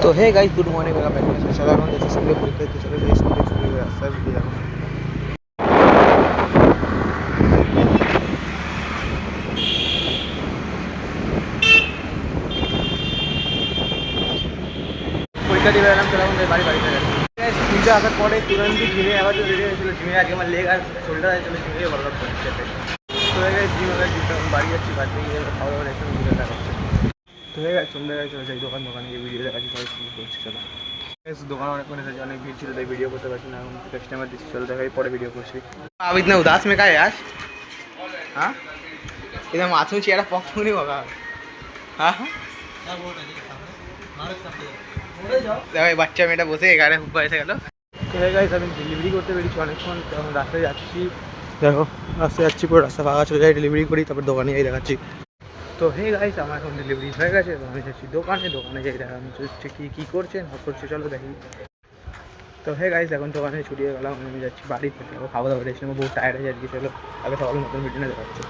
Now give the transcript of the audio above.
तो है guys good morning welcome back to चला रहा हूँ जैसे स्कूल परीक्षा थी चलो जैसे स्कूल छुट्टी हुआ रास्ता भी दिया পরীক্ষা দিয়ে এলাম চলে আমাদের বাড়ি বাড়িতে গেছে স্কুলে আসার পরে তুরন্তই জিমে আবার তো রেডি হয়েছিল জিমে আজকে আমার লেগ আর শোল্ডার আছে চলে জিমে ভালো করছে তো হয়ে গেছে জিম আবার বাড়ি যাচ্ছি বাড়ি গিয়ে খাওয়া দাওয়া একটু ভিডিও দেখাচ্ছে তো হয়ে গেছে সন্ধ্যা চলে যাই দোকানে গিয়ে ভিডিও দেখাচ্ছি সবাই শুরু করছি চলো दुकान अनेक भीड़ चलो वीडियो करते पारছি না कस्टमर दिस चलो देखाई पड़े वीडियो করছি अब इतना उदास में का है यार हाँ इधर माथुन चेहरा पक्ष नहीं होगा हाँ দেখো বাচ্চা মেয়েটা বসে এখানে হুব্বা এসে গেল তো হয়ে গেছে আমি ডেলিভারি করতে বেরিয়েছি অনেকক্ষণ তখন রাস্তায় যাচ্ছি দেখো রাস্তায় যাচ্ছি পুরো রাস্তা ফাঁকা চলে যাই ডেলিভারি করি তারপর দোকানে যাই দেখাচ্ছি তো হে গাইস আমার এখন ডেলিভারি হয়ে গেছে তো আমি যাচ্ছি দোকানে যাই দেখা আমি হচ্ছে কী করছে না করছে চলো দেখি তো হে গাইস এখন দোকানে ছুটিয়ে গেলাম আমি যাচ্ছি বাড়িতে খাওয়া দাওয়া রেখেছিলাম বহু টায়ার্ড হয়ে যাচ্ছি চলো আগে সকালে নতুন ভিডিও দেখাচ্ছি